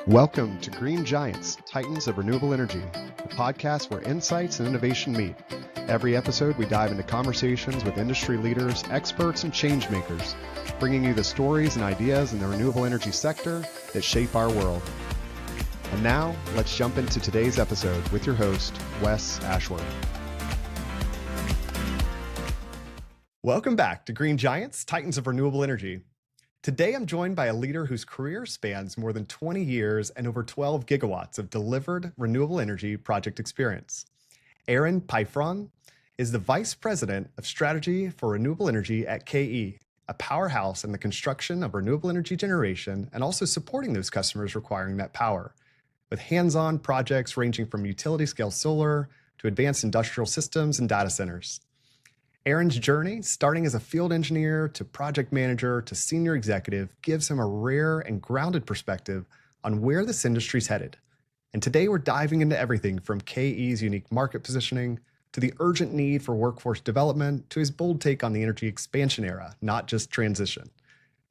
Welcome to Green Giants, Titans of Renewable Energy, the podcast where insights and innovation meet. Every episode, we dive into conversations with industry leaders, experts, and change makers, bringing you the stories and ideas in the renewable energy sector that shape our world. And now, let's jump into today's episode with your host, Wes Ashworth. Welcome back to Green Giants, Titans of Renewable Energy. Today, I'm joined by a leader whose career spans more than 20 years and over 12 gigawatts of delivered renewable energy project experience. Aaron Pyfferoen is the Vice President of Strategy for Renewable Energy at KE, a powerhouse in the construction of renewable energy generation and also supporting those customers requiring that power, with hands-on projects ranging from utility-scale solar to advanced industrial systems and data centers. Aaron's journey, starting as a field engineer to project manager to senior executive, gives him a rare and grounded perspective on where this industry's headed. And today we're diving into everything from KE's unique market positioning to the urgent need for workforce development to his bold take on the energy expansion era, not just transition.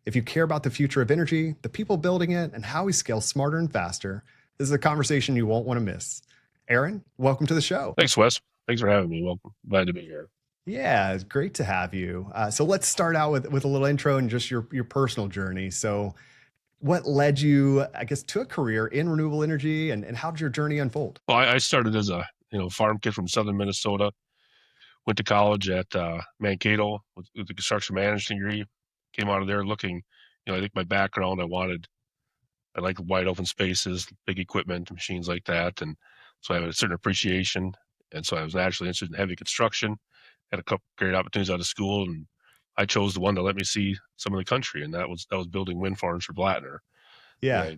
If you care about the future of energy, the people building it, and how we scale smarter and faster, this is a conversation you won't want to miss. Aaron, welcome to the show. Thanks, Wes. Thanks for having me. Welcome. Glad to be here. Yeah, it's great to have you. So let's start out with a little intro and just your personal journey. So what led you, I guess, to a career in renewable energy, and how did your journey unfold? Well, I started as a farm kid from southern Minnesota. Went to college at Mankato with a construction management degree. Came out of there looking, I think my background, I like wide open spaces, big equipment, machines like that. And so I have a certain appreciation. And so I was naturally interested in heavy construction. Had a couple great opportunities out of school, and I chose the one that let me see some of the country, and that was building wind farms for Blattner. Yeah.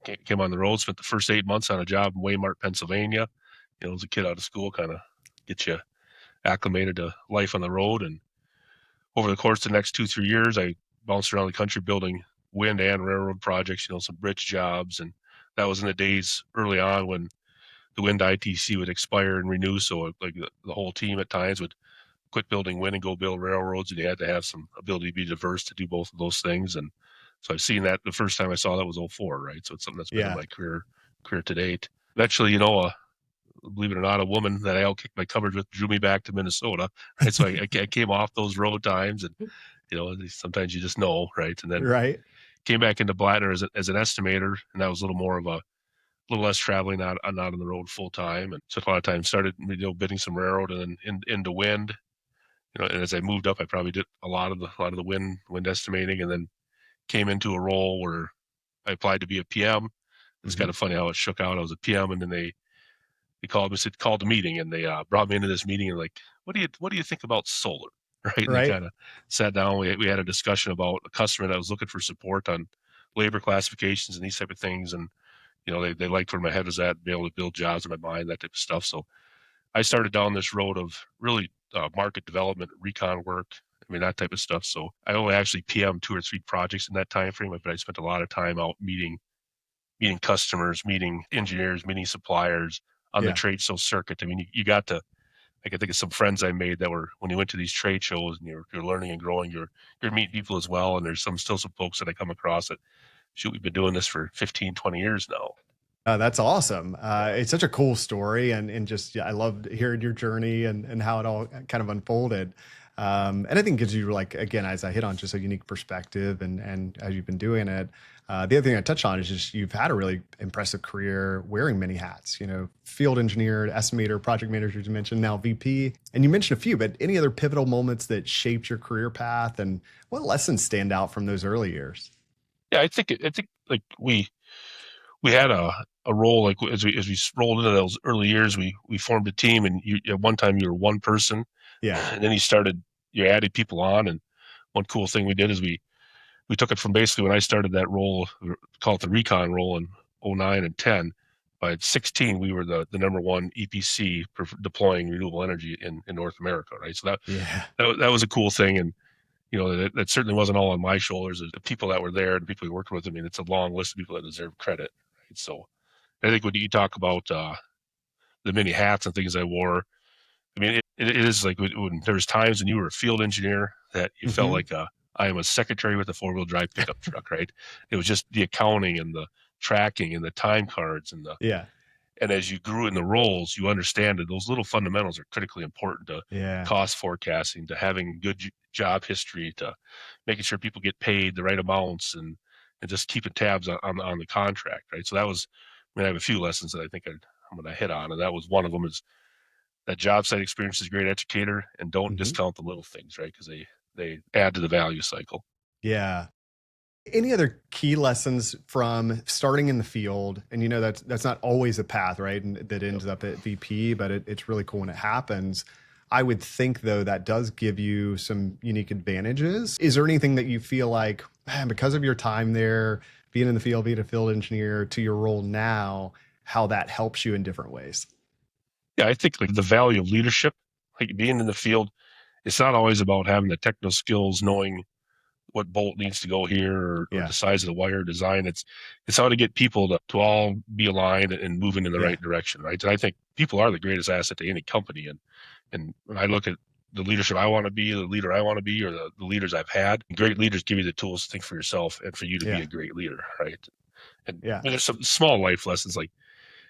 I came on the road, spent the first 8 months on a job in Waymart, Pennsylvania. As a kid out of school, kind of get you acclimated to life on the road. And over the course of the next 2-3 years, I bounced around the country building wind and railroad projects, some bridge jobs. And that was in the days early on when the wind ITC would expire and renew. So like the whole team at times would quit building wind and go build railroads, and you had to have some ability to be diverse to do both of those things. And so I've seen that. The first time I saw that was 2004, right? So it's something that's been in my career to date. Eventually, believe it or not, a woman that I outkicked my coverage with drew me back to Minnesota, right? So I came off those road times, and sometimes you just know, right? And then came back into Blattner as an estimator, and that was a little less traveling, not on the road full time. And so a lot of times started bidding some railroad and then into wind. And as I moved up, I probably did a lot of the wind estimating, and then came into a role where I applied to be a PM. It's kind of funny how it shook out. I was a PM, and then they called a meeting, and they brought me into this meeting and like, what do you think about solar? Right. And they kind of sat down. We had a discussion about a customer that was looking for support on labor classifications and these type of things. And, they liked where my head was at, be able to build jobs in my mind, that type of stuff. So I started down this road of really market development, recon work, that type of stuff. So I only actually PM 2 or 3 projects in that time frame, but I spent a lot of time out meeting customers, meeting engineers, meeting suppliers on the trade show circuit. You got to, I can think of some friends I made that were, when you went to these trade shows and you're learning and growing, you're meeting people as well. And there's still some folks that I come across that, we've been doing this for 15, 20 years now. That's awesome. It's such a cool story, and just, I loved hearing your journey and how it all kind of unfolded. And I think it gives you, again, as I hit on, just a unique perspective and as you've been doing it. The other thing I touched on is just you've had a really impressive career wearing many hats, field engineer, estimator, project manager, as you mentioned, now VP. And you mentioned a few, but any other pivotal moments that shaped your career path, and what lessons stand out from those early years? Yeah, I think like we had a role, like as we rolled into those early years, we formed a team, and at one time you were one person. Yeah. And then you added people on. And one cool thing we did is we took it from basically when I started that role, call it the recon role in 2009 and 10. By 2016, we were the number one EPC for deploying renewable energy in North America, right? So that was a cool thing. And, that certainly wasn't all on my shoulders. The people that were there, the people we worked with, it's a long list of people that deserve credit, right? So I think when you talk about the many hats and things I wore, it is like when there was times when you were a field engineer that you felt like I am a secretary with a 4-wheel drive pickup truck, right? It was just the accounting and the tracking and the time cards Yeah. and as you grew in the roles, you understand that those little fundamentals are critically important to Yeah. cost forecasting, to having good job history, to making sure people get paid the right amounts, and just keeping tabs on the contract, right? So that was, I mean, I have a few lessons that I think I'm going to hit on, and that was one of them. Is that job site experience is a great educator, and don't Mhm. discount the little things, right? Because they add to the value cycle. Yeah. Any other key lessons from starting in the field? And that's not always a path, right? And that Yep. ends up at VP, but it's really cool when it happens. I would think though that does give you some unique advantages. Is there anything that you feel like, man, because of your time there, being in the field, being a field engineer to your role now, how that helps you in different ways? Yeah, I think like the value of leadership, like being in the field, it's not always about having the technical skills, knowing what bolt needs to go here or Yeah. the size of the wire design. It's how to get people to all be aligned and moving in the Yeah. right direction, right? And I think people are the greatest asset to any company. And when I look at the leadership I want to be, the leader I want to be, or the leaders I've had, great leaders give you the tools to think for yourself and for you to be Yeah. a great leader, right? And Yeah. there's some small life lessons, like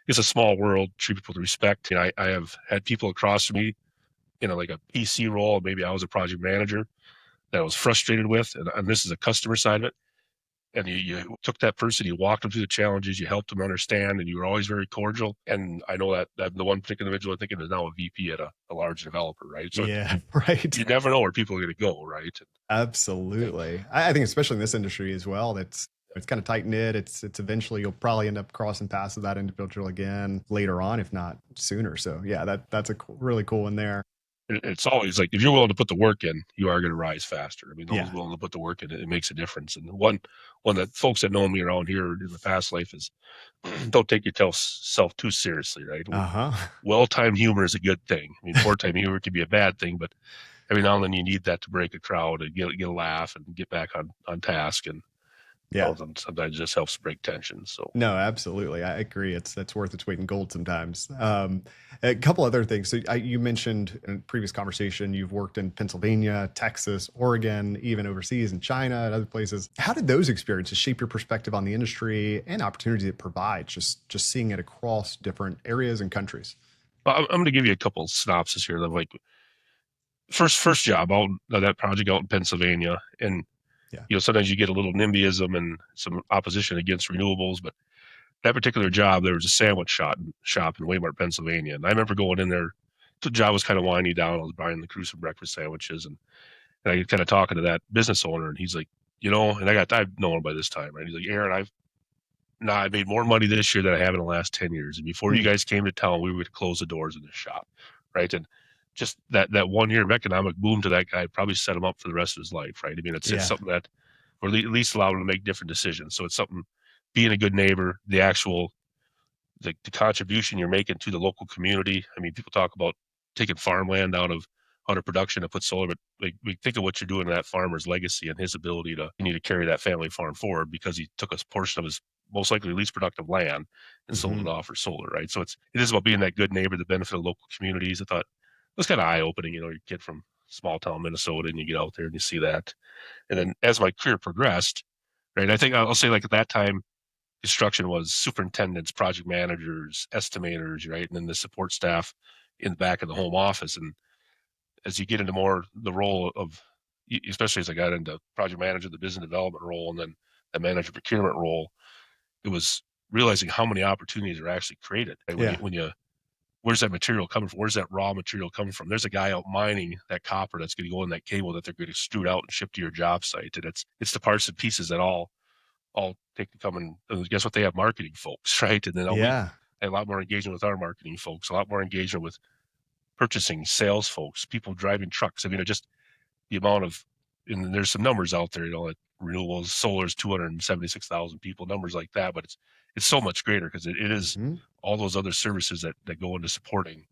it's a small world, treat people with respect. You know, I have had people across from me, like a PC role, maybe I was a project manager that I was frustrated with, and this is a customer side of it. And you took that person, you walked them through the challenges, you helped them understand, and you were always very cordial. And I know that the one particular individual I think is now a VP at a large developer, right? So Yeah. Right. you never know where people are going to go, right? I think, Absolutely. I think especially in this industry as well, it's kind of tight knit. It's eventually you'll probably end up crossing paths with that individual again later on, if not sooner. So yeah, that's a really cool one there. it's always like if you're willing to put the work in, you are going to rise faster. I mean, those Yeah. willing to put the work in, it makes a difference. And one that folks that know me around here in the past life is don't take yourself too seriously, right? Uh-huh. Well-timed humor is a good thing. I mean, poor-timed humor can be a bad thing, but every now and then you need that to break a crowd and get a laugh and get back on task. And Yeah. sometimes it just helps break tension. So No, absolutely. I agree. That's worth its weight in gold sometimes. A couple other things. So you mentioned in a previous conversation, you've worked in Pennsylvania, Texas, Oregon, even overseas in China and other places. How did those experiences shape your perspective on the industry and opportunities it provides? Just seeing it across different areas and countries. I'm going to give you a couple synopses here. Like first job out that project out in Pennsylvania, and Yeah. sometimes you get a little NIMBYism and some opposition against renewables, but that particular job, there was a sandwich shop in Waymart, Pennsylvania. And I remember going in there. The job was kind of winding down. I was buying the crew some breakfast sandwiches, and I kind of talking to that business owner, and he's like, and I've known him by this time, right? He's like, Aaron, I made more money this year than I have in the last 10 years. And before you Hmm. guys came to town, we were going to close the doors in this shop, right? And just that 1 year of economic boom to that guy probably set him up for the rest of his life, right? I mean, it's Yeah. something that, or at least allowed him to make different decisions. So it's something, being a good neighbor, the contribution you're making to the local community. I mean, people talk about taking farmland out of production to put solar, but like, we think of what you're doing to that farmer's legacy and his ability to continue to carry that family farm forward because he took a portion of his most likely least productive land and sold Hmm. it off for solar, right? So it is about being that good neighbor, the benefit of local communities. I thought it was kind of eye opening. Your kid from small town Minnesota, and you get out there and you see that. And then as my career progressed, right, I think I'll say like at that time, construction was superintendents, project managers, estimators, right? And then the support staff in the back of the home office. And as you get into more the role of, especially as I got into project manager, the business development role, and then the manager procurement role, it was realizing how many opportunities are actually created. Right? Yeah. Where's that material coming from? Where's that raw material coming from? There's a guy out mining that copper that's going to go in that cable that they're going to extrude out and ship to your job site. And it's the parts and pieces that all take to come and guess what? They have marketing folks, right? And then we Yeah. had a lot more engagement with our marketing folks, a lot more engagement with purchasing, sales folks, people driving trucks. I mean, just the amount of, and there's some numbers out there, like renewables, solar is 276,000 people, numbers like that, but it's so much greater because it is Hmm. all those other services that go into supporting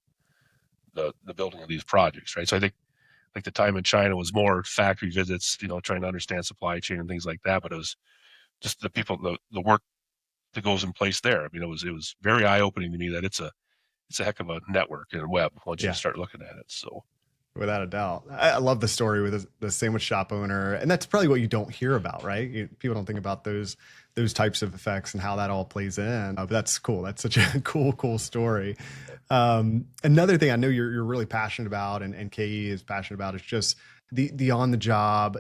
the building of these projects, right? So I think like the time in China was more factory visits, trying to understand supply chain and things like that, but it was just the people, the work that goes in place there. I mean, it was very eye opening to me that it's a heck of a network and a web once you Yeah. start looking at it. So Without a doubt. I love the story with the sandwich shop owner. And that's probably what you don't hear about, right? People don't think about those types of effects and how that all plays in. But that's cool. That's such a cool story. Another thing I know you're really passionate about, and KE is passionate about, is just the on the job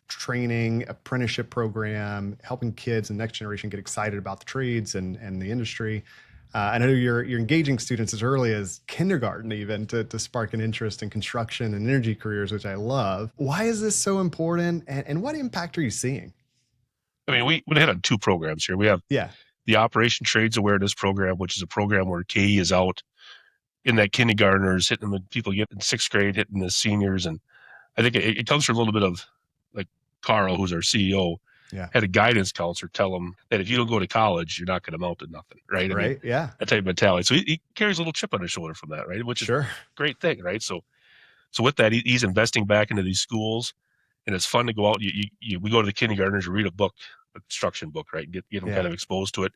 training, apprenticeship program, helping kids and next generation get excited about the trades and the industry. I know you're engaging students as early as kindergarten, even to spark an interest in construction and energy careers, which I love. Why is this so important, and what impact are you seeing? I mean, we hit on two programs here. We have Yeah, the Operation Trades Awareness Program, which is a program where KE is out in that kindergartners, hitting the people get in sixth grade, hitting the seniors. And I think it comes from a little bit of, like, Carl, who's our CEO, yeah, had a guidance counselor tell him that if you don't go to college, you're not going to amount to nothing, right? I mean, right, yeah, that type of mentality. So he carries a little chip on his shoulder from that, right? Which is a sure, great thing, right? So with that, he's investing back into these schools, and it's fun to go out. We go to the kindergartners and read a book, a construction book, right? Get them yeah, kind of exposed to it.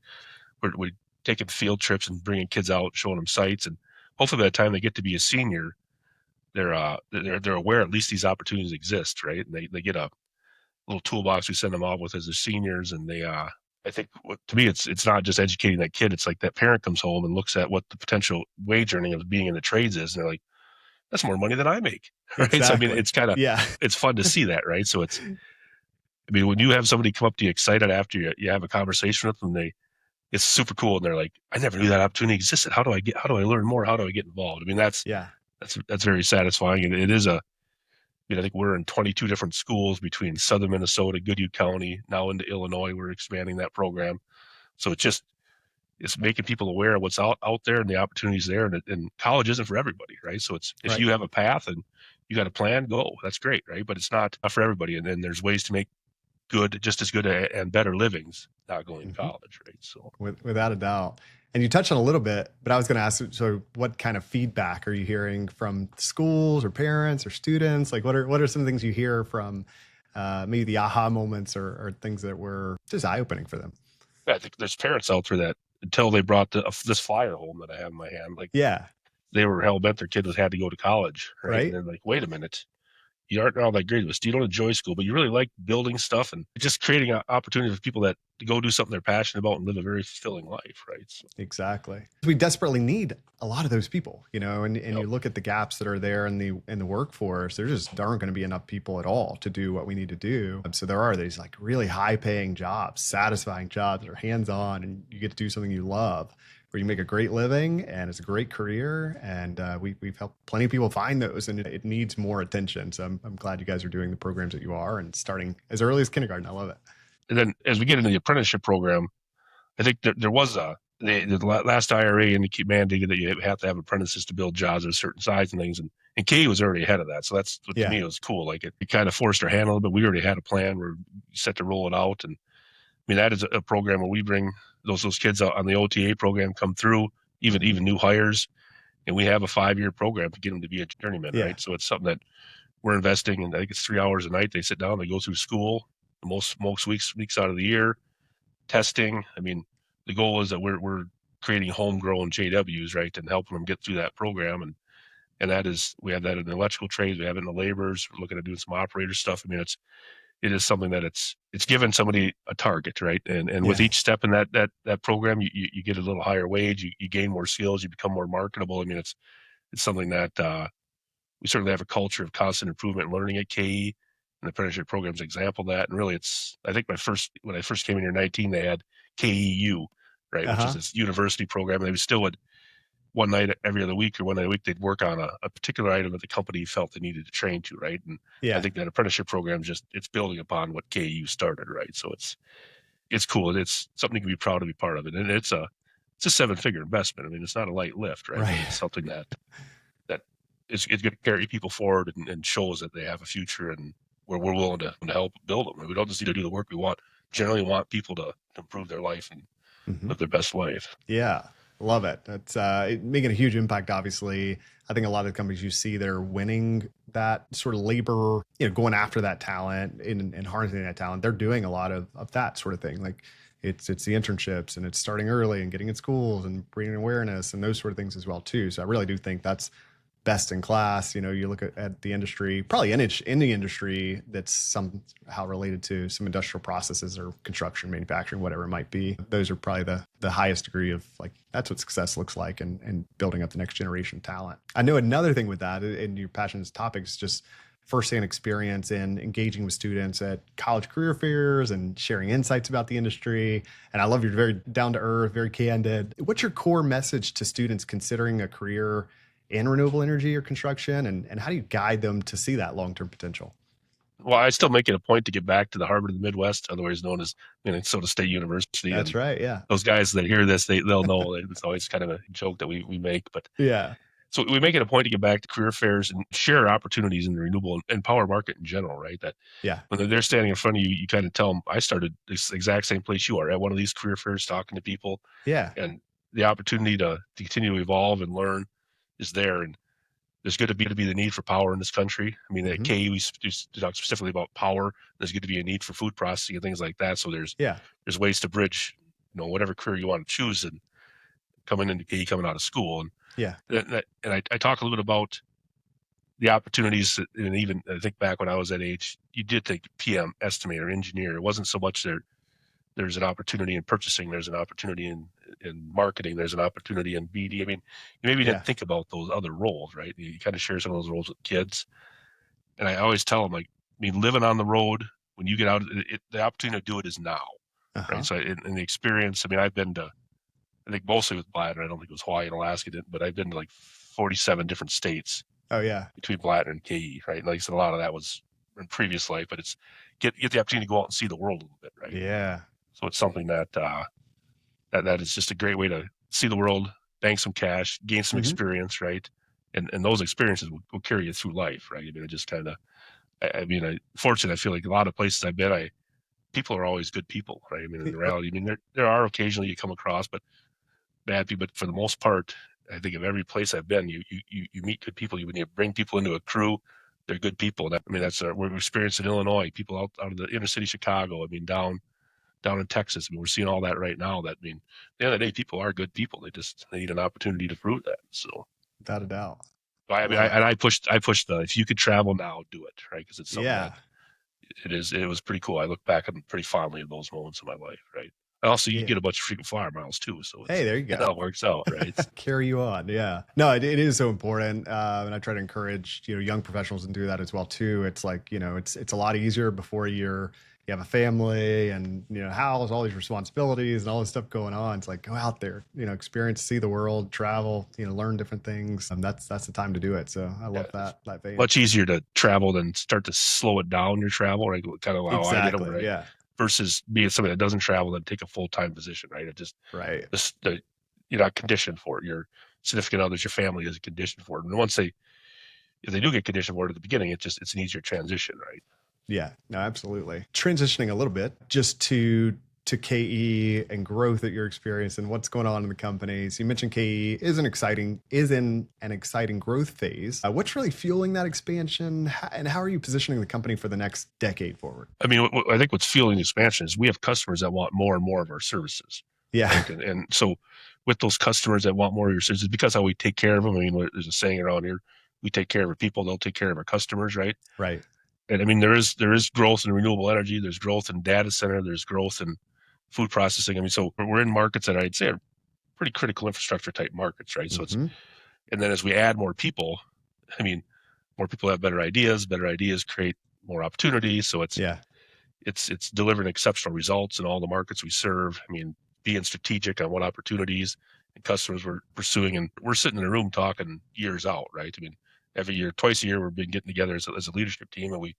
We're taking field trips and bringing kids out, showing them sites, and hopefully by the time they get to be a senior, they're aware at least these opportunities exist, right? And they get a little toolbox we send them out with as their seniors, and they I think to me it's not just educating that kid. It's like that parent comes home and looks at what the potential wage earning of being in the trades is, and they're like, that's more money than I make, right? So I mean, exactly, yeah, it's fun to see that, right? So I mean, when you have somebody come up to you excited after you have a conversation with them, it's super cool, and they're like, I never knew that opportunity existed. How do I learn more? How do I get involved? I mean, that's yeah, very satisfying, and it is I think we're in 22 different schools between southern Minnesota, Goodhue County, now into Illinois. We're expanding that program. So it's making people aware of what's out there and the opportunities there. And college isn't for everybody, right? So if right. you have a path and you got a plan, go. That's great, right? But it's not for everybody. And then there's ways to make just as good and better livings not going to Mm-hmm. college, right? So Without a doubt. And you touched on a little bit, but I was going to ask, so what kind of feedback are you hearing from schools or parents or students? Like, what are some things you hear from maybe the aha moments or things that were just eye opening for them? I think there's parents out there that until they brought this flyer home that I have in my hand, like Yeah, they were hell bent their kid had to go to college, right? And right. then like, wait a minute, you aren't all that great of us. You don't enjoy school, but you really like building stuff and just creating opportunities for people that to go do something they're passionate about and live a very fulfilling life, right? So, Exactly. We desperately need a lot of those people, and yep. you look at the gaps that are there in the workforce, there just aren't going to be enough people at all to do what we need to do. So there are these like really high paying jobs, satisfying jobs that are hands on, and you get to do something you love, where you make a great living and it's a great career. And we've helped plenty of people find those, and it needs more attention. So I'm glad you guys are doing the programs that you are and starting as early as kindergarten. I love it. And then as we get into the apprenticeship program, I think there was the last IRA mandated that you have to have apprentices to build jobs of a certain size and things. And KE was already ahead of that. So that's what to me was cool. Like it kind of forced our hand a little bit. We already had a plan. We're set to roll it out. And I mean, that is a program where we bring those kids out on the OTA program come through, even new hires. And we have a 5-year program to get them to be a journeyman, Yeah. right? So it's something that we're investing in. I think it's 3 hours a night. They sit down, they go through school most weeks out of the year, testing. I mean, the goal is that we're creating homegrown JWs, right, and helping them get through that program. And that is, we have that in the electrical trades, we have it in the laborers, we're looking at doing some operator stuff. I mean, it is something that it's given somebody a target, right? And with each step in that program, you get a little higher wage, you gain more skills, you become more marketable. I mean, it's something that we certainly have a culture of constant improvement and learning at KE, and the apprenticeship program is an example of that. And really, I think when I first came in here in 19, they had KEU, right, which is this university program. And they still would, one night every other week or one night a week, they'd work on a particular item that the company felt they needed to train to, right? And I think that apprenticeship program it's building upon what KEU started, right? So it's cool. It's something you can be proud to be part of it. And it's a 7-figure investment. I mean, it's not a light lift, right? Right. It's something that it's going to carry people forward and shows that they have a future, and where we're willing to help build them. We don't just need to do the work. We generally want people to improve their life and live their best life. Yeah. Love it. That's making a huge impact, obviously. I think a lot of the companies you see that are winning that sort of labor, going after that talent and harnessing that talent, they're doing a lot of that sort of thing. Like it's the internships, and it's starting early and getting in schools and bringing awareness and those sort of things as well too. So I really do think that's best in class. You look at the industry, probably in the industry that's somehow related to some industrial processes or construction, manufacturing, whatever it might be. Those are probably the highest degree of like, that's what success looks like, and building up the next generation of talent. I know another thing with that, and your passion's topics, just firsthand experience in engaging with students at college career fairs and sharing insights about the industry. And I love you're very down to earth, very candid. What's your core message to students considering a career in renewable energy or construction? And how do you guide them to see that long-term potential? Well, I still make it a point to get back to the Harvard of the Midwest, otherwise known as Minnesota State University. That's And right. Yeah. those guys that hear this, they'll know. It's always kind of a joke that we make. But Yeah. so we make it a point to get back to career fairs and share opportunities in the renewable and power market in general, right? That Yeah. when they're standing in front of you, you kind of tell them, I started this exact same place you are, at one of these career fairs, talking to people. Yeah. And the opportunity to continue to evolve and learn is there. And there's going to be the need for power in this country. I mean, at KE, we talk specifically about power. There's going to be a need for food processing and things like that. So there's ways to bridge, whatever career you want to choose and coming into KE, coming out of school. And yeah, and I talk a little bit about the opportunities. And even I think back when I was that age, you did think PM, estimator, engineer. It wasn't so much there's an opportunity in purchasing. There's an opportunity in marketing. There's an opportunity in BD. I mean, you maybe didn't think about those other roles, right? You kind of share some of those roles with kids. And I always tell them, like, I mean, living on the road, when you get out, the opportunity to do it is now, right? So in the experience, I mean, I've been to, I think mostly with Blattner, I don't think it was Hawaii and Alaska, but I've been to like 47 different states. Oh yeah. Between Blattner and KE, right? And like I said, a lot of that was in previous life, but it's get the opportunity to go out and see the world a little bit, right? Yeah. So it's something that that is just a great way to see the world, bank some cash, gain some experience, right? And those experiences will carry you through life, right? I mean, it just kind of, fortunately, I feel like a lot of places I've been, people are always good people, right? I mean, in reality, I mean, there are occasionally you come across, but bad people, but for the most part, I think of every place I've been, you meet good people. When you bring people into a crew, they're good people. And that's we're experiencing in Illinois, people out of the inner city Chicago. I mean, down in Texas. I mean, we're seeing all that right now. That, I mean, at the end of the day, people are good people. They need an opportunity to prove that. So, without a doubt. I pushed the, if you could travel now, do it, right? Because it's something that it was pretty cool. I look back pretty fondly at those moments in my life, right? Also, you get a bunch of freaking flyer miles too. So hey, there you go. It all works out, right? Carry you on. Yeah. No, it is so important. And I try to encourage, young professionals to do that as well too. It's like, it's a lot easier before you have a family and, house, all these responsibilities and all this stuff going on. It's like, go out there, experience, see the world, travel, learn different things. And that's the time to do it. So I love that vein. Much easier to travel than start to slow it down, your travel, right? Kind of how I did it, right? Yeah. Versus being somebody that doesn't travel and take a full-time position, right? It just, you're not conditioned for it. Your significant others, your family isn't conditioned for it. And if they do get conditioned for it at the beginning, it's an easier transition, right? Yeah, no, absolutely. Transitioning a little bit just to KE and growth that you're experiencing, what's going on in the companies. You mentioned KE is in an exciting growth phase. What's really fueling that expansion, and how are you positioning the company for the next decade forward? I mean, I think what's fueling the expansion is we have customers that want more and more of our services. Yeah. Right? And so with those customers that want more of your services, because how we take care of them, I mean, there's a saying around here, we take care of our people, they'll take care of our customers, right? Right. And I mean, there is growth in renewable energy, there's growth in data center, there's growth in food processing. I mean, so we're in markets that I'd say are pretty critical infrastructure type markets, right? So and then as we add more people, I mean, more people have better ideas create more opportunities. So it's delivering exceptional results in all the markets we serve. I mean, being strategic on what opportunities and customers we're pursuing, and we're sitting in a room talking years out, right? I mean, every year, twice a year, we've been getting together as a leadership team, and we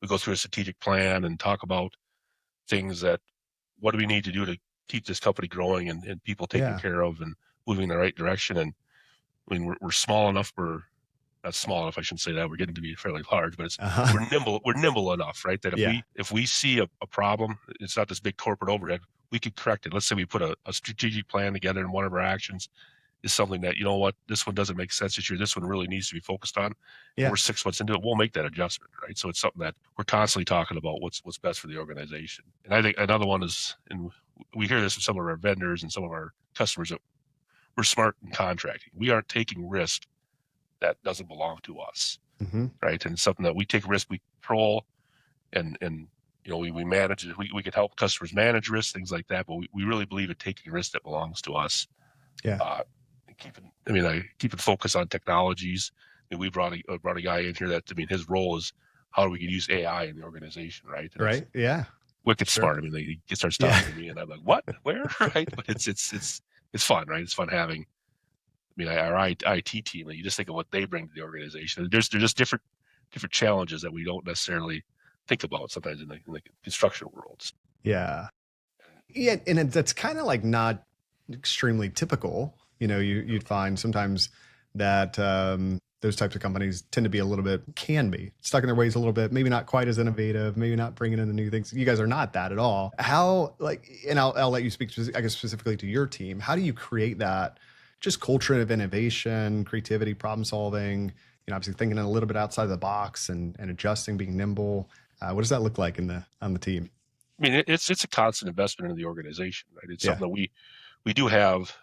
go through a strategic plan and talk about things that, what do we need to do to keep this company growing and people taken care of and moving in the right direction. And I mean, we're small enough, not small enough, I shouldn't say that, we're getting to be fairly large, but it's we're nimble enough, right? That if we see a problem, it's not this big corporate overhead, we could correct it. Let's say we put a strategic plan together, and one of our actions is something that, this one doesn't make sense this year, this one really needs to be focused on. We're 6 months into it, we'll make that adjustment, right? So it's something that we're constantly talking about, what's best for the organization. And I think another one is, and we hear this from some of our vendors and some of our customers, that we're smart in contracting. We aren't taking risk that doesn't belong to us, Mm-hmm. right? And it's something that we take risk, we control, and we manage it. We can help customers manage risk, things like that, but we really believe in taking risk that belongs to us. Yeah. And keeping focus on technologies. We brought a guy in here that, his role is how do we use AI in the organization, right? And it's Right. Yeah. wicked Sure. smart. He starts Yeah. talking to me, and I'm like, what, where, right? But it's fun, right? It's fun having. Our IT team. You just think of what they bring to the organization. They're just different challenges that we don't necessarily think about sometimes in the construction worlds. Yeah. Yeah. And that's kind of like not extremely typical. You'd find sometimes that those types of companies tend to be can be stuck in their ways a little bit, maybe not quite as innovative, maybe not bringing in the new things. You guys are not that at all. How, and I'll let you speak, I guess, specifically to your team. How do you create that just culture of innovation, creativity, problem solving, obviously thinking a little bit outside the box and adjusting, being nimble? What does that look like on the team? It's a constant investment in the organization, right? It's something Yeah. that we do have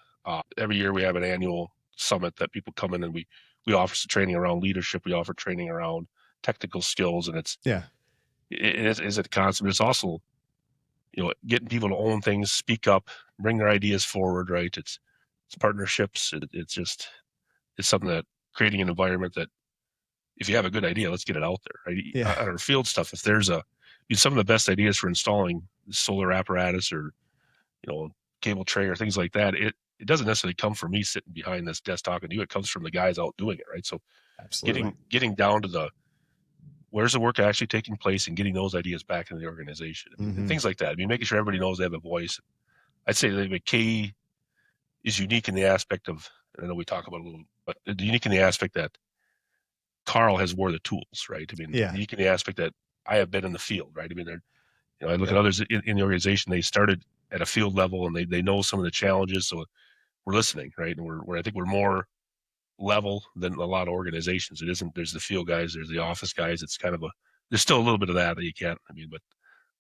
every year. We have an annual summit that people come in, and we offer some training around leadership. We offer training around technical skills, and it is a constant. It's also getting people to own things, speak up, bring their ideas forward, right? It's partnerships. It's something that creating an environment that if you have a good idea, let's get it out there, right? Yeah. On our field stuff, if there's some of the best ideas for installing solar apparatus or cable tray or things like that, it doesn't necessarily come from me sitting behind this desk talking to you. It comes from the guys out doing it, right? So Absolutely. getting down to where's the work actually taking place and getting those ideas back in the organization, and things like that. Making sure everybody knows they have a voice. I'd say that KE is unique in the aspect of, I know we talk about it a little, but unique in the aspect that Carl has wore the tools, right? Unique in the aspect that I have been in the field, right? I look at others in the organization, they started at a field level and they know some of the challenges. So we're listening, right? And I think we're more level than a lot of organizations. There's the field guys, there's the office guys. It's kind of there's still a little bit of that you can't, but at the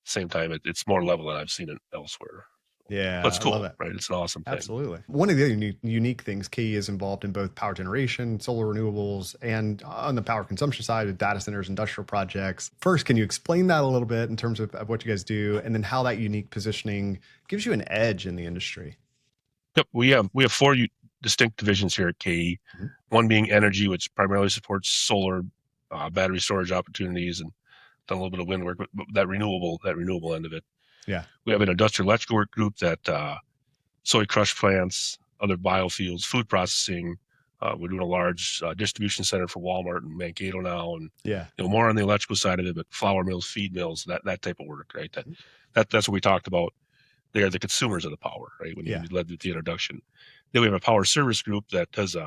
same time, it's more level than I've seen it elsewhere. Yeah, but it's cool, I love it. Right? It's an awesome thing. Absolutely. One of the other unique things, KE is involved in both power generation, solar renewables, and on the power consumption side with data centers, industrial projects. First, can you explain that a little bit in terms of what you guys do, and then how that unique positioning gives you an edge in the industry? Yep, we have four distinct divisions here at KE. Mm-hmm. One being energy, which primarily supports solar, battery storage opportunities, and done a little bit of wind work, but that renewable end of it. Yeah. We have an industrial electrical work group that soy crush plants, other biofuels, food processing. We're doing a large distribution center for Walmart in Mankato now, and more on the electrical side of it, but flour mills, feed mills, that type of work, right? That's what we talked about. They are the consumers of the power, right? When you led with the introduction. Then we have a power service group that does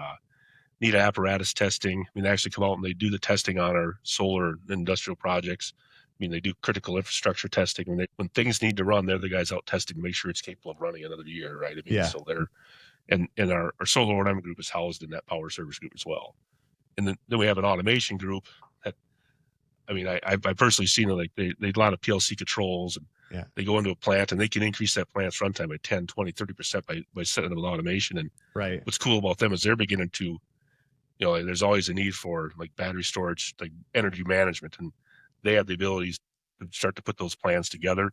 need apparatus testing. They actually come out and they do the testing on our solar and industrial projects. They do critical infrastructure testing. When things need to run, they're the guys out testing to make sure it's capable of running another year, right? So they're, and our solar O&M group is housed in that power service group as well. And then we have an automation group that, I've personally seen it, like they a lot of PLC controls, and they go into a plant and they can increase that plant's runtime by 10, 20, 30% by setting them with automation. And what's cool about them is they're beginning to, there's always a need for like battery storage, like energy management, and they have the abilities to start to put those plans together.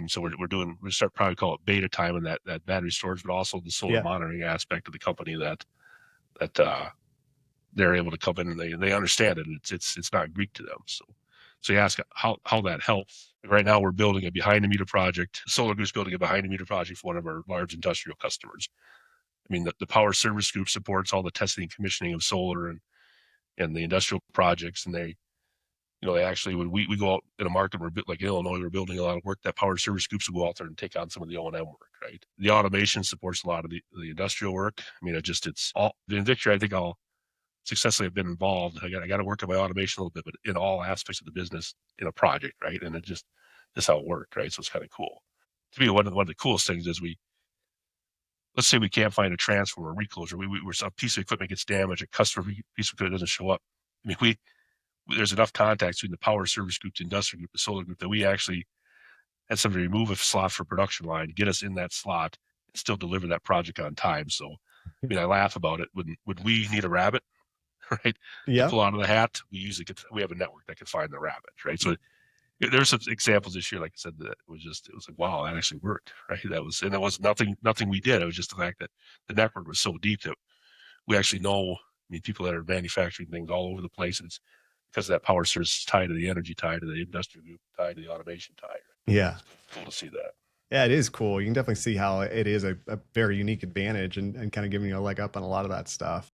So we start probably call it beta time in that battery storage, but also the solar monitoring aspect of the company that they're able to come in and they understand it. It's not Greek to them. So you ask how that helps. Right now we're building a behind the meter project. Solar Group's building a behind the meter project for one of our large industrial customers. The power service group supports all the testing and commissioning of solar and the industrial projects, and they actually, when we go out in a market, we're like Illinois, we're building a lot of work, that power service groups will go out there and take on some of the O&M work, right? The automation supports a lot of the industrial work. It's all in Victory. I think I'll successfully have been involved. I got to work on my automation a little bit, but in all aspects of the business in a project, right? And that's how it worked, right? So it's kind of cool. To me, one of the coolest things is let's say we can't find a transformer or recloser. We're a piece of equipment gets damaged, a customer piece of equipment doesn't show up. There's enough contacts between the power service group, the industrial group, the solar group, that we actually had somebody remove a slot for production line, get us in that slot, and still deliver that project on time. So, I laugh about it. When we need a rabbit, right? To Yep. pull out of the hat, we have a network that can find the rabbit, right? So there's some examples this year, like I said, that it was like, wow, that actually worked, right? And it was nothing we did. It was just the fact that the network was so deep that we actually know, people that are manufacturing things all over the place. And it's because of that power source tied to the energy, tied to the industrial group, tied to the automation tie. Yeah. It's cool to see that. Yeah, it is cool. You can definitely see how it is a very unique advantage and kind of giving you a leg up on a lot of that stuff.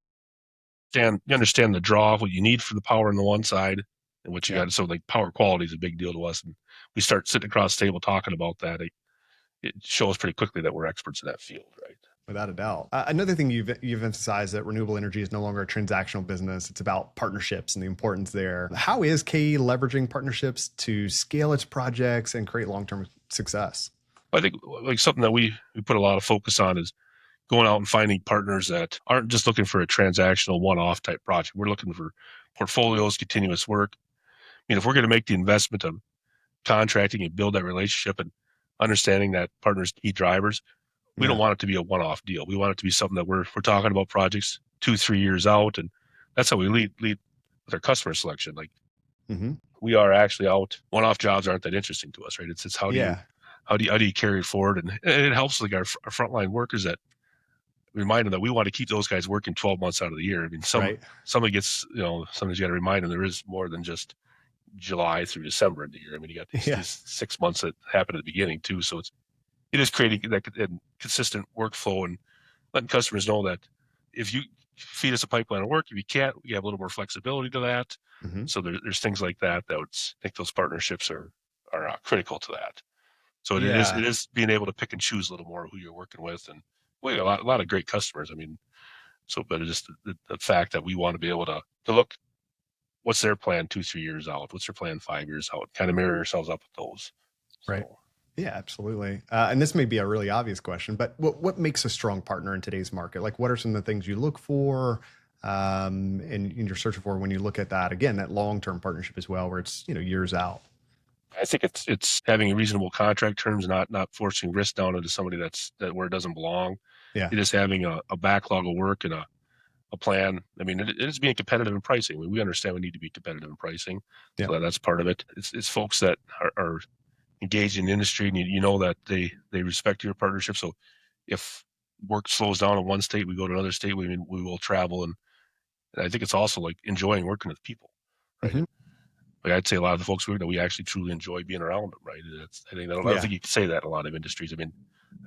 And you understand the draw, what you need for the power on the one side and what you Yeah. got. So like power quality is a big deal to us. And we start sitting across the table talking about that. It shows pretty quickly that we're experts in that field, right? Without a doubt. Another thing you've emphasized that renewable energy is no longer a transactional business. It's about partnerships and the importance there. How is KE leveraging partnerships to scale its projects and create long-term success? I think like something that we put a lot of focus on is going out and finding partners that aren't just looking for a transactional one-off type project. We're looking for portfolios, continuous work. If we're going to make the investment of contracting and build that relationship and understanding that partners key drivers, we don't want it to be a one-off deal. We want it to be something that we're talking about projects 2-3 years out, and that's how we lead with our customer selection. Like we are actually out. One-off jobs aren't that interesting to us, right? It's how do you carry it forward, and it helps like our frontline workers that remind them that we want to keep those guys working 12 months out of the year. Somebody gets sometimes you got to remind them there is more than just July through December of the year. You got these 6 months that happen at the beginning too, so it is creating that consistent workflow and letting customers know that if you feed us a pipeline of work, if you can't, we have a little more flexibility to that. So there's things like that I think those partnerships are critical to that. So it is being able to pick and choose a little more who you're working with, and we have a lot of great customers. But it's just the fact that we want to be able to look, what's their plan 2-3 years out? What's their plan 5 years out? Kind of mirror ourselves up with those. Right. Yeah, absolutely. And this may be a really obvious question, but what makes a strong partner in today's market? Like, what are some of the things you look for and you're searching for when you look at that, again, that long-term partnership as well, where it's, years out? I think it's having reasonable contract terms, not forcing risk down into somebody that where it doesn't belong. Yeah. It is having a backlog of work and a plan. It is being competitive in pricing. We understand we need to be competitive in pricing. Yeah. So that's part of it. It's folks that are engaged in the industry, and you know that they respect your partnership. So if work slows down in one state, we go to another state. We will travel, and I think it's also like enjoying working with people, right? Like I'd say a lot of the folks we actually truly enjoy being around them, right? I don't think you can say that in a lot of industries. I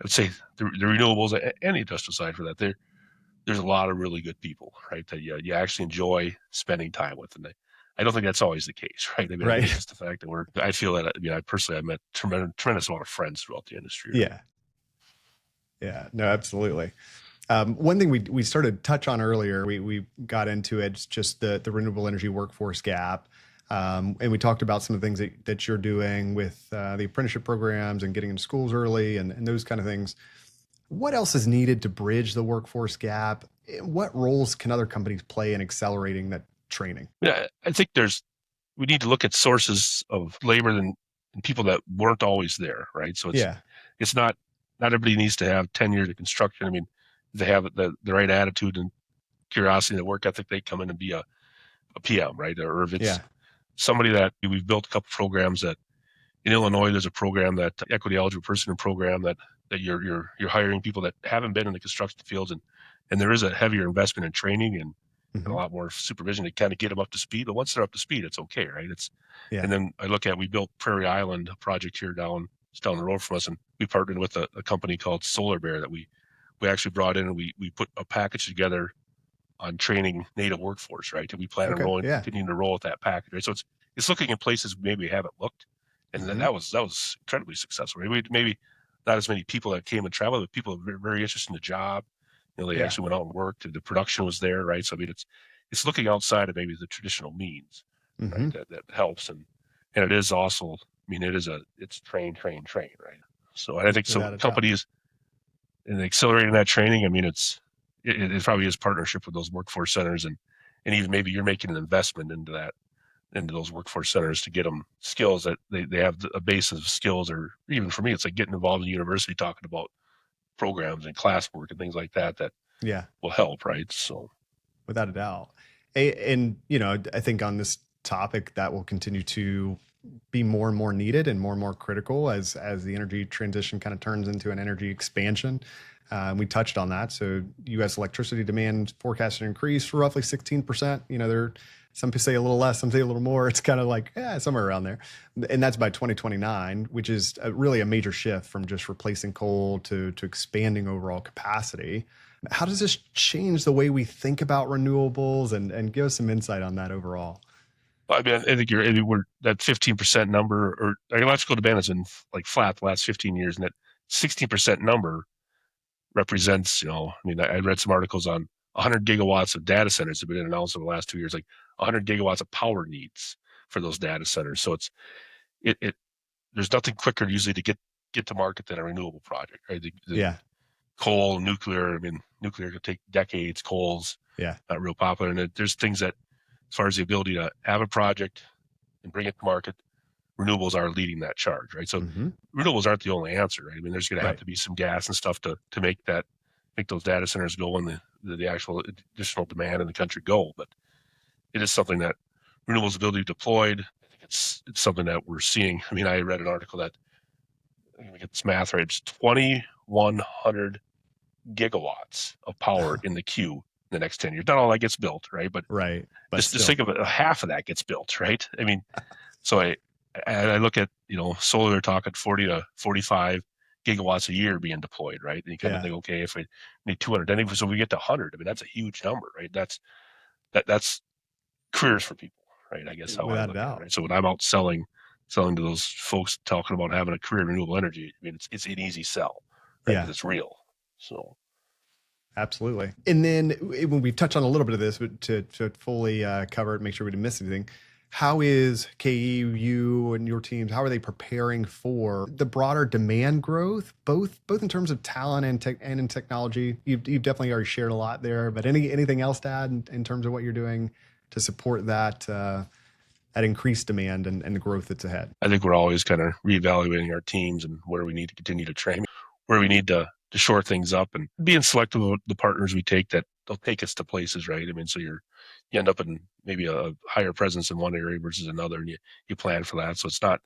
would say the renewables and the industrial side for that, there's a lot of really good people, right? That you actually enjoy spending time with, and I don't think that's always the case, right? I think it's just the fact that I feel that I personally, I've met tremendous amount of friends throughout the industry. Right? Yeah, no, absolutely. One thing we started to touch on earlier, we got into it, just the renewable energy workforce gap. And we talked about some of the things that you're doing with the apprenticeship programs and getting into schools early and those kind of things. What else is needed to bridge the workforce gap? What roles can other companies play in accelerating that training? Yeah, I think we need to look at sources of labor and people that weren't always there, right? So it's not everybody needs to have 10 years of construction. If they have the right attitude and curiosity and work ethic, they come in and be a PM, right? Or if it's somebody that we've built a couple programs that in Illinois, there's a program that equity eligible person program that you're hiring people that haven't been in the construction fields, and there is a heavier investment in training and a lot more supervision to kind of get them up to speed. But once they're up to speed, it's okay, right? And then we built Prairie Island, a project here down the road from us, and we partnered with a company called Solar Bear that we actually brought in, and we put a package together on training native workforce, right? And we plan on continuing to roll with that package, right? So it's looking in places maybe we haven't looked, and then that was incredibly successful. Maybe not as many people that came and traveled, but people very, very interested in the job. They actually went out and worked, and the production was there, right? So it's looking outside of maybe the traditional means, right? That helps, and it is also, it's train, right? So I think so companies in accelerating that training, it probably is partnership with those workforce centers, and even maybe you're making an investment into those workforce centers to get them skills that they have a base of skills, or even for me, it's like getting involved in university, talking about programs and classwork and things like that will help, right? So without a doubt. And, I think on this topic that will continue to be more and more needed and more critical as the energy transition kind of turns into an energy expansion. We touched on that. So U.S. electricity demand forecasted to increase for roughly 16%. Some people say a little less, some say a little more. It's kind of like, somewhere around there. And that's by 2029, which is really a major shift from just replacing coal to expanding overall capacity. How does this change the way we think about renewables, and give us some insight on that overall? I mean, I think we're that 15% number, or electrical demand has been like flat the last 15 years, and that 16% number represents, I read some articles on 100 gigawatts of data centers have been announced over the last 2 years, like 100 gigawatts of power needs for those data centers. So there's nothing quicker usually to get to market than a renewable project, right? Coal, nuclear. Nuclear could take decades. Coal's not real popular, and there's things that, as far as the ability to have a project and bring it to market, renewables are leading that charge, right? So renewables aren't the only answer, right? There's going to have to be some gas and stuff to make those data centers go and the actual additional demand in the country go. But it is something that renewables ability deployed. I think it's something that we're seeing. I read an article that, let me get this math right, it's 2,100 gigawatts of power in the queue in the next 10 years. Not all that gets built, right? But just think of it, half of that gets built, right? So I look at, solar, they're talking 40 to 45 gigawatts a year being deployed, right? And you kind of think, okay, if we need 200, then so we get to 100, that's a huge number, right? That's careers for people, right? I guess how I look at it, right? So when I'm out selling to those folks talking about having a career in renewable energy, it's an easy sell, right? Because it's real. So. Absolutely. And then when we've touched on a little bit of this, but to fully cover it, make sure we didn't miss anything, how is KE, you and your teams, how are they preparing for the broader demand growth, both in terms of talent and in technology? You've definitely already shared a lot there, but anything else to add in terms of what you're doing to support that increased demand and the growth that's ahead? I think we're always kind of reevaluating our teams and where we need to continue to train, where we need to shore things up, and being selective of the partners we take that they'll take us to places, right? So you end up in maybe a higher presence in one area versus another, and you plan for that. So it's not,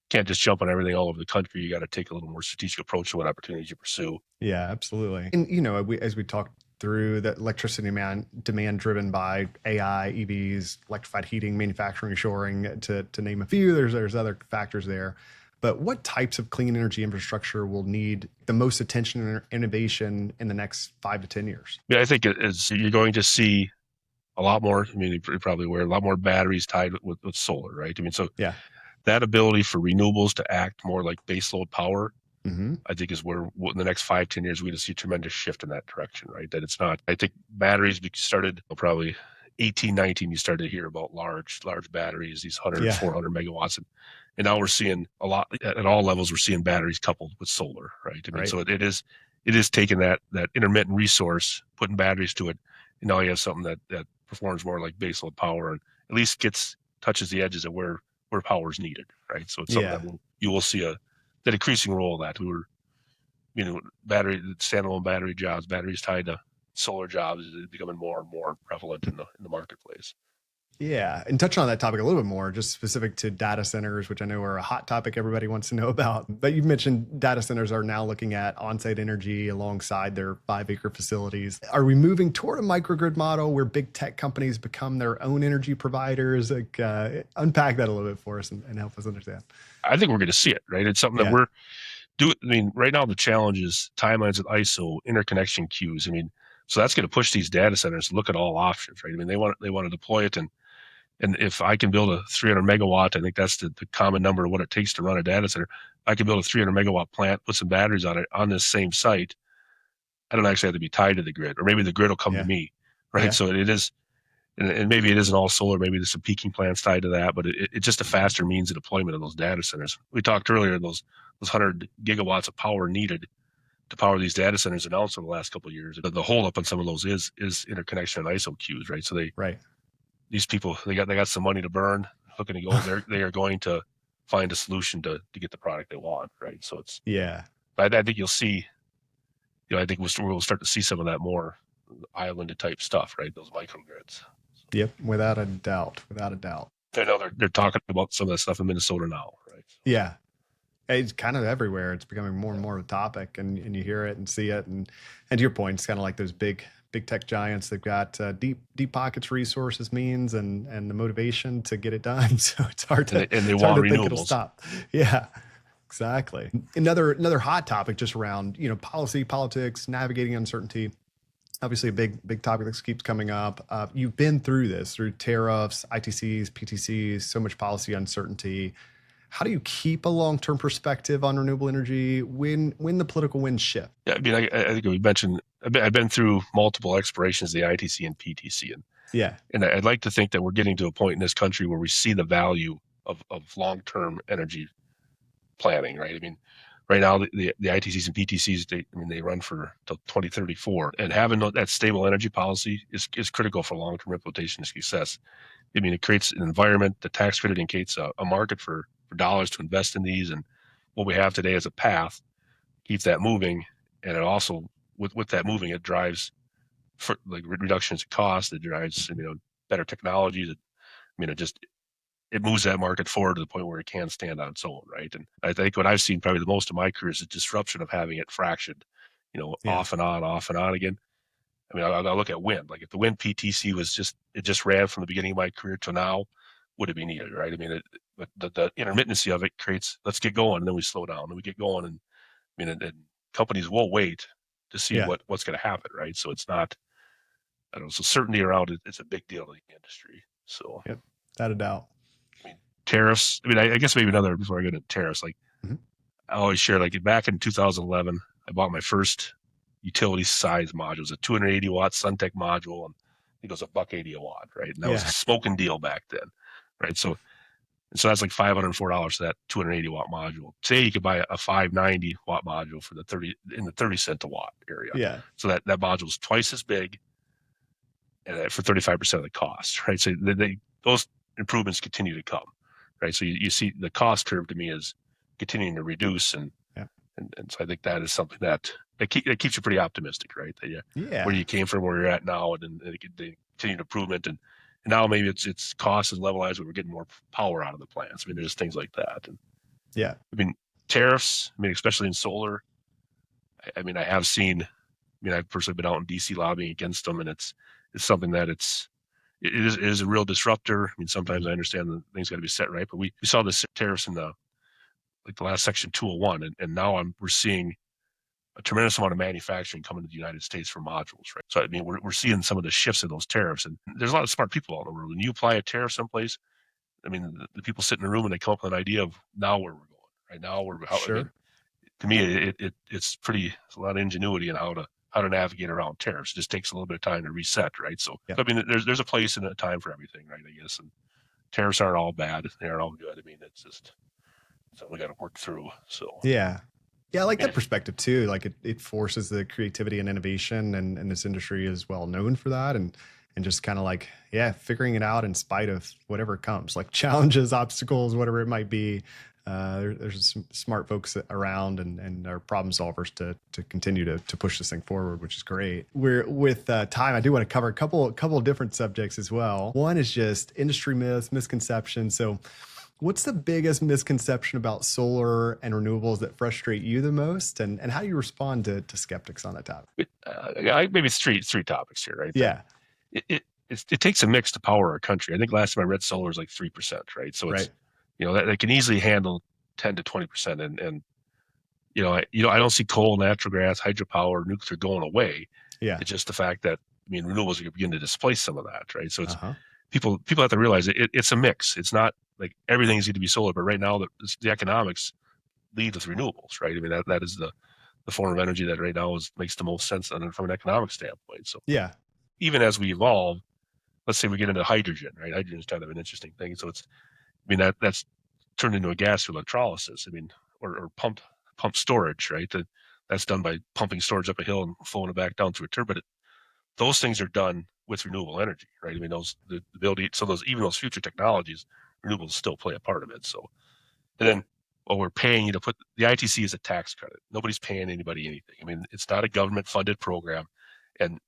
can't just jump on everything all over the country. You got to take a little more strategic approach to what opportunities you pursue. Yeah, absolutely. And as we talked through, that electricity demand driven by AI, EVs, electrified heating, manufacturing, shoring, to name a few. There's other factors there. But what types of clean energy infrastructure will need the most attention and innovation in the next 5 to 10 years? Yeah, I think you're going to see a lot more. You're probably aware, a lot more batteries tied with solar, right? That ability for renewables to act more like baseload power, I think is where in the next 5, 10 years, we're going to see a tremendous shift in that direction, right? That it's not, I think batteries started probably 18, 19, you started to hear about large batteries, these 100, 400 megawatts. And now we're seeing a lot at all levels. We're seeing batteries coupled with solar, right? So it is taking that intermittent resource, putting batteries to it, and now you have something that performs more like baseload power and at least touches the edges of where power is needed, right? So it's something that you will see that increasing role of that. Standalone battery jobs, batteries tied to solar jobs is becoming more and more prevalent in the marketplace. Yeah. And touching on that topic a little bit more, just specific to data centers, which I know are a hot topic everybody wants to know about. But you mentioned data centers are now looking at on-site energy alongside their 5-acre facilities. Are we moving toward a microgrid model where big tech companies become their own energy providers? Unpack that a little bit for us and help us understand. I think we're going to see it, right? It's something that we're doing. Right now, the challenge is timelines with ISO, interconnection queues. So that's going to push these data centers to look at all options, right? They want to deploy it, and if I can build a 300 megawatt, I think that's the common number of what it takes to run a data center. I can build a 300 megawatt plant, put some batteries on it on this same site. I don't actually have to be tied to the grid, or maybe the grid will come to me, right? Yeah. So it is, and maybe it isn't all solar. Maybe there's some peaking plants tied to that, but it's just a faster means of deployment of those data centers. We talked earlier, those 100 gigawatts of power needed to power these data centers announced over the last couple of years. The holdup on some of those is interconnection and ISO queues, right? So these people, they got some money to burn, looking to go. They are going to find a solution to get the product they want, right? So it's But I think you'll see. I think we'll start to see some of that more islanded type stuff, right? Those microgrids. So. Yep, without a doubt, without a doubt. I know they're talking about some of that stuff in Minnesota now, right? Yeah, it's kind of everywhere. It's becoming more and more of a topic, and you hear it and see it. And to your point, it's kind of like those big tech giants. They've got deep pockets, resources, means, and the motivation to get it done. So it's hard to they want think it'll renewables. stop. Yeah, exactly. Another hot topic just around policy, politics, navigating uncertainty. Obviously, a big topic that keeps coming up. You've been through this through tariffs, ITCs, PTCs, so much policy uncertainty. How do you keep a long-term perspective on renewable energy when the political winds shift? Yeah, I mean, I think we mentioned I've been through multiple expirations of the ITC and PTC, and I'd like to think that we're getting to a point in this country where we see the value of long-term energy planning, right? I mean, right now the ITCs and PTCs they run for till 2034, and having that stable energy policy is critical for long-term implementation and success. I mean, it creates an environment. The tax credit indicates a market for dollars to invest in these, and what we have today is a path. Keep that moving, and it also with that moving, it drives for like reductions in cost. It drives better technologies. It moves that market forward to the point where it can stand on its own, right? And I think what I've seen probably the most of my career is the disruption of having it fractioned, off and on again. I mean, I'll look at wind. Like if the wind PTC it just ran from the beginning of my career to now, would it be needed, right? I mean, the intermittency of it creates, let's get going, and then we slow down, and we get going, and and companies will wait to see what's going to happen, right? So it's not, I don't know, so certainty around it, it's a big deal in the industry. So, Yep, without a doubt. I mean, tariffs. I mean, I guess maybe another before I go to tariffs. Like I always share, like back in 2011, I bought my first utility size module. It was a 280 watt Suntech module, and I think it was $1.80 a watt, right? And that was a smoking deal back then, right? So that's like $504 for that 280 watt module. Today you could buy a 590 watt module for the 30 cent a watt area. Yeah. So that module is twice as big, and for 35% of the cost, right? So those improvements continue to come, right? So you see the cost curve to me is continuing to reduce, and so I think that is something that keeps you pretty optimistic, right? That where you came from, where you're at now, and the continued improvement, and now maybe it's cost is levelized, but we're getting more power out of the plants. I mean, there's things like that. And I mean, tariffs, I mean, especially in solar, I mean, I have seen, I've personally been out in DC lobbying against them, and it's something that it is a real disruptor. I mean, sometimes I understand that things got to be set right, but we saw the tariffs in the last Section 201, and now we're seeing a tremendous amount of manufacturing coming to the United States for modules, right? So I mean, we're seeing some of the shifts in those tariffs, and there's a lot of smart people out in the world. When you apply a tariff someplace, I mean, the people sit in the room and they come up with an idea of now where we're going. Right now, I mean, to me, it's a lot of ingenuity in how to navigate around tariffs. It just takes a little bit of time to reset, right? So I mean, there's a place and a time for everything, right? I guess, and tariffs aren't all bad; they aren't all good. I mean, it's just something we got to work through. So I like that perspective too. Like it forces the creativity and innovation, and this industry is well known for that, and just kind of like figuring it out in spite of whatever comes, like challenges, obstacles, whatever it might be. There's some smart folks around and are problem solvers to continue to push this thing forward, which is great. We're with time. I do want to cover a couple of different subjects as well. One is just industry myths, misconceptions. So what's the biggest misconception about solar and renewables that frustrate you the most, and how do you respond to skeptics on that topic? Maybe it's three topics here, right? Yeah. It takes a mix to power our country. I think last time I read solar is like 3%, right? So it's that can easily handle 10 to 20%, and I don't see coal, natural gas, hydropower, nuclear going away. It's just the fact that renewables are going to begin to displace some of that, right? So it's people have to realize it's a mix. It's not like everything's going to be solar, but right now the economics lead with renewables, right? I mean that is the form of energy that right now makes the most sense from an economic standpoint. So even as we evolve, let's say we get into hydrogen, right? Hydrogen is kind of an interesting thing. So that's turned into a gas through electrolysis. I mean, or pump storage, right? That's done by pumping storage up a hill and flowing it back down through a turbine. Those things are done with renewable energy, right? I mean, the ability, so even those future technologies, renewables still play a part of it. So, and then we're paying you to put the ITC is a tax credit. Nobody's paying anybody anything. I mean, it's not a government funded program, and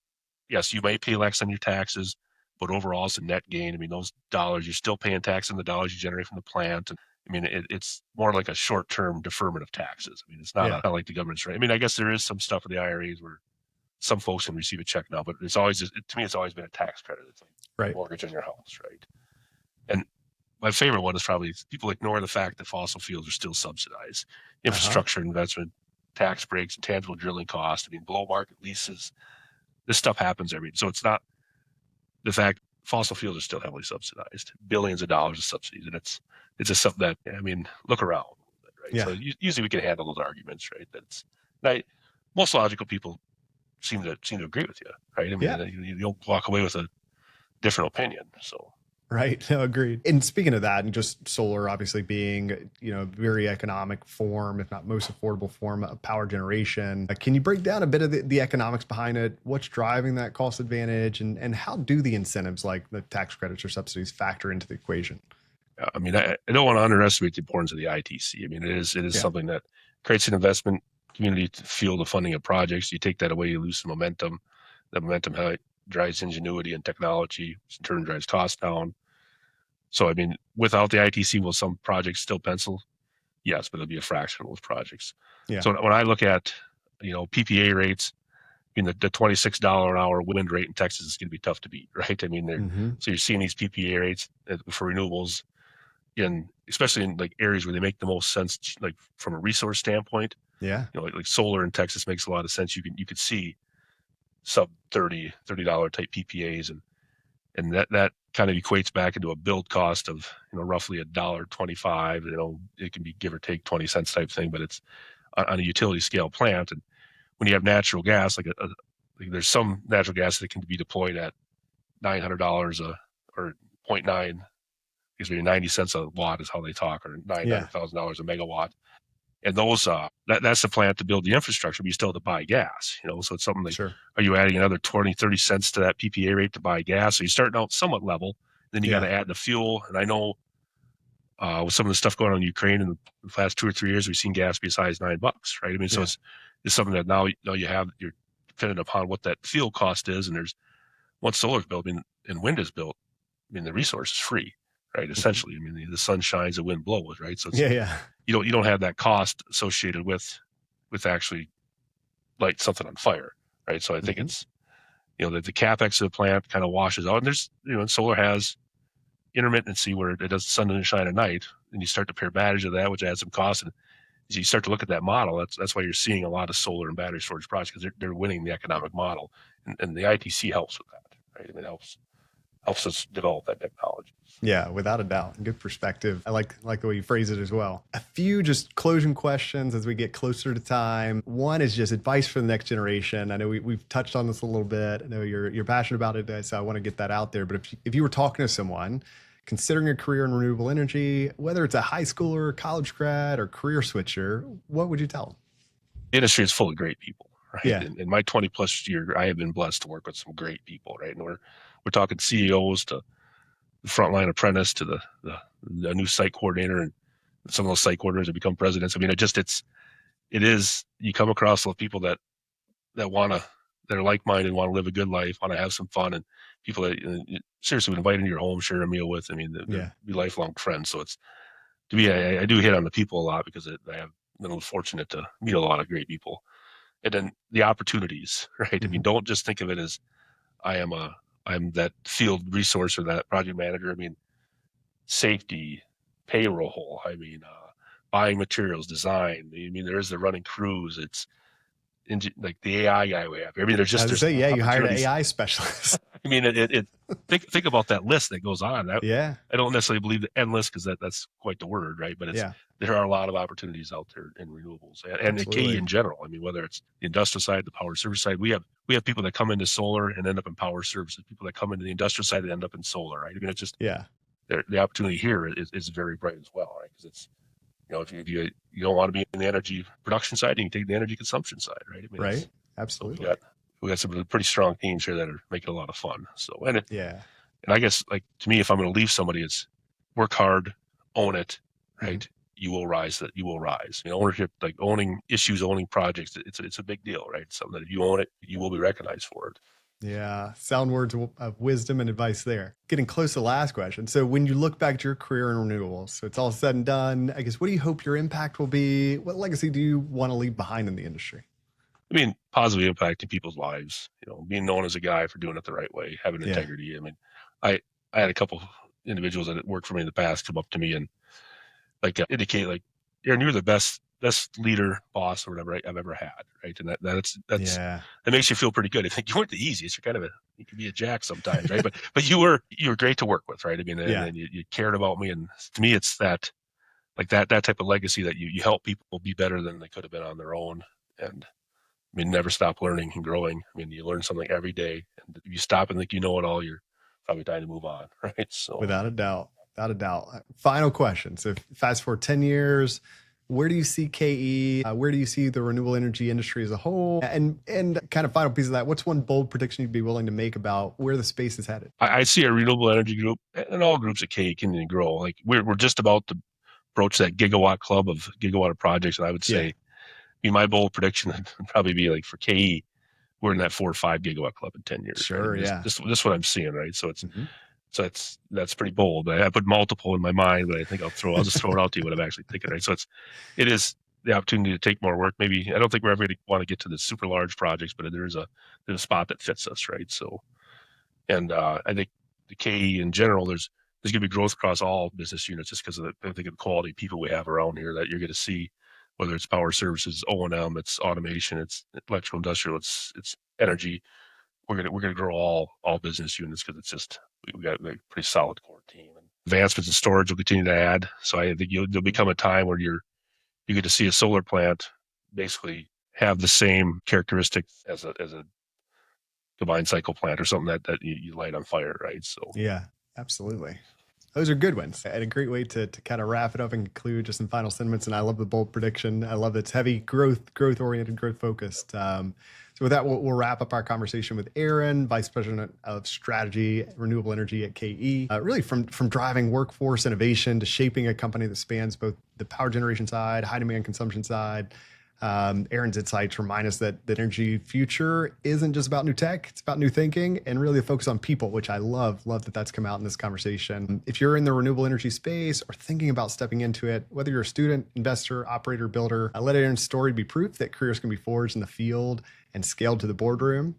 yes, you may pay less on your taxes, but overall it's a net gain. I mean, those dollars, you're still paying tax on the dollars you generate from the plant. And I mean, it's more like a short-term deferment of taxes. I mean, it's not like the government's right. I mean, I guess there is some stuff with the IRAs where some folks can receive a check now, but it's always, to me, it's always been a tax credit. It's like a mortgage on your house, right? And my favorite one is probably people ignore the fact that fossil fuels are still subsidized. Infrastructure investment, tax breaks, and tangible drilling costs. I mean, below market leases. This stuff happens so it's not the fact fossil fuels are still heavily subsidized, billions of dollars of subsidies, and it's just something that, I mean, look around, right? So usually we can handle those arguments, right? Most logical people seem to agree with you, right? I mean, you don't walk away with a different opinion. So. Right. No, agreed. And speaking of that, and just solar obviously being, very economic form, if not most affordable form of power generation, can you break down a bit of the economics behind it? What's driving that cost advantage, and how do the incentives like the tax credits or subsidies factor into the equation? I mean, I don't want to underestimate the importance of the ITC. I mean, it is something that creates an investment community to fuel the funding of projects. You take that away, you lose some momentum. The momentum drives ingenuity and technology, which in turn drives costs down. So, I mean, without the ITC, will some projects still pencil? Yes, but it'll be a fraction of those projects. Yeah. So when I look at, PPA rates, I mean, the $26 an hour wind rate in Texas is going to be tough to beat, right? I mean, so you're seeing these PPA rates for renewables, especially in like areas where they make the most sense, like from a resource standpoint. Yeah. Like solar in Texas makes a lot of sense. You could see sub $30 type PPAs, and that kind of equates back into a build cost of roughly $1.25. It can be give or take 20 cents type thing, but it's on a utility scale plant. And when you have natural gas, like there's some natural gas that can be deployed at $900 or 0.9, because 90 cents a watt is how they talk, or $900,000 a megawatt. And those that's the plant to build the infrastructure, but you still have to buy gas, so it's something like, are you adding another 20, 30 cents to that PPA rate to buy gas? So you're starting out somewhat level, then you got to add the fuel. And I know with some of the stuff going on in Ukraine in the past 2 or 3 years, we've seen gas be as high as $9, right? I mean, so it's something that now you're dependent upon what that fuel cost is. And once solar's built, and wind is built, I mean, the resource is free, right? Essentially, I mean, the sun shines, the wind blows, right? So it's, you don't have that cost associated with actually light something on fire, right? So I think it's, that the capex of the plant kind of washes out, and there's, and solar has intermittency where it doesn't sun doesn't shine at night, and you start to pair batteries of that, which adds some cost. And as you start to look at that model, that's why you're seeing a lot of solar and battery storage projects, because they're winning the economic model, and the ITC helps with that, right? I mean, it helps us develop that technology. Yeah, without a doubt. Good perspective. I like the way you phrase it as well. A few just closing questions as we get closer to time. One is just advice for the next generation. I know we've touched on this a little bit. I know you're passionate about it, so I want to get that out there. But if you were talking to someone considering a career in renewable energy, whether it's a high schooler, college grad, or career switcher, what would you tell them? The industry is full of great people, right? Yeah. In my 20 plus year, I have been blessed to work with some great people, right? And we're talking CEOs to the frontline apprentice to the new site coordinator, and some of those site coordinators have become presidents. I mean, you come across those people that are like-minded, want to live a good life, want to have some fun, and people that seriously would invite into your home, share a meal with. I mean, they're be lifelong friends. So it's, to me, I do hit on the people a lot, because I have been fortunate to meet a lot of great people. And then the opportunities, right? I mean, don't just think of it as I'm that field resource or that project manager. I mean, safety, payroll, buying materials, design. I mean, there is the running crews. It's like the AI guy we have. I mean, you hired an AI specialist. I mean, think about that list that goes on. I don't necessarily believe the endless, because that's quite the word, right? But there are a lot of opportunities out there in renewables and in KE in general. I mean, whether it's the industrial side, the power service side, we have people that come into solar and end up in power services, people that come into the industrial side that end up in solar, right? I mean, it's just the opportunity here is very bright as well, right? Because it's, if you don't want to be in the energy production side, you can take the energy consumption side, right? I mean, right. Absolutely. We got some pretty strong teams here that are making a lot of fun. So, and I guess, like, to me, if I'm going to leave somebody, it's work hard, own it, right? You will rise. Ownership, like owning issues, owning projects, it's a big deal, right? Something that if you own it, you will be recognized for it. Yeah, sound words of wisdom and advice there. Getting close to the last question. So when you look back to your career in renewables, so it's all said and done, I guess, what do you hope your impact will be? What legacy do you want to leave behind in the industry? I mean, positively impacting people's lives, being known as a guy for doing it the right way, having Yeah. integrity. I mean, I had a couple individuals that worked for me in the past come up to me and indicate like, Aaron, you're the best leader, boss, or whatever I've ever had, right? And Yeah. that makes you feel pretty good. I think you weren't the easiest. You're you can be a jack sometimes, right? But you were great to work with, right? I mean, and you cared about me, and to me, it's that type of legacy that you help people be better than they could have been on their own, and I mean, never stop learning and growing. I mean, you learn something every day, and if you stop and think you know it all, you're probably time to move on, right? So, without a doubt. Final question. So fast forward 10 years, where do you see KE? Where do you see the renewable energy industry as a whole? And kind of final piece of that, what's one bold prediction you'd be willing to make about where the space is headed? I see a renewable energy group, and all groups at KE can grow. Like we're just about to broach that gigawatt club of projects, and I would say, my bold prediction would probably be like for KE, we're in that 4 or 5 gigawatt club in 10 years. Sure, right? Yeah. This is what I'm seeing, right? So it's that's pretty bold. I put multiple in my mind, but I think I'll just throw it out to you what I'm actually thinking, right? So it is the opportunity to take more work. Maybe I don't think we're ever going to want to get to the super large projects, but there's a spot that fits us, right? So, and I think the KE in general, there's going to be growth across all business units just because of the quality of people we have around here that you're going to see, whether it's power services, O&M, it's automation, it's electrical industrial, it's energy. We're gonna grow all business units because it's just we got a pretty solid core team. And advancements in storage will continue to add. So I think there'll become a time where you get to see a solar plant basically have the same characteristics as a combined cycle plant or something that you light on fire, right? So yeah, absolutely. Those are good ones and a great way to kind of wrap it up and conclude just some final sentiments. And I love the bold prediction. I love it's heavy growth oriented, growth focused. So with that, we'll wrap up our conversation with Aaron, Vice President of Strategy, Renewable Energy at KE. Really from driving workforce innovation to shaping a company that spans both the power generation side, high demand consumption side. Aaron's insights remind us that the energy future isn't just about new tech, it's about new thinking and really a focus on people, which I love that that's come out in this conversation. If you're in the renewable energy space or thinking about stepping into it, whether you're a student, investor, operator, builder, let Aaron's story be proof that careers can be forged in the field and scaled to the boardroom.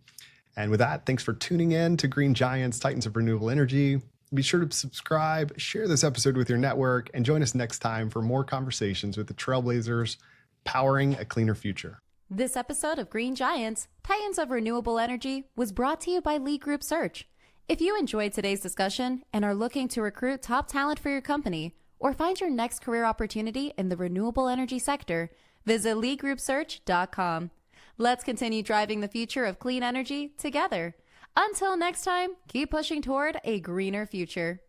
And with that, thanks for tuning in to Green Giants, Titans of Renewable Energy. Be sure to subscribe, share this episode with your network, and join us next time for more conversations with the trailblazers powering a cleaner future. This episode of Green Giants, Titans of Renewable Energy was brought to you by Lee Group Search. If you enjoyed today's discussion and are looking to recruit top talent for your company or find your next career opportunity in the renewable energy sector, visit leegroupsearch.com. Let's continue driving the future of clean energy together. Until next time, keep pushing toward a greener future.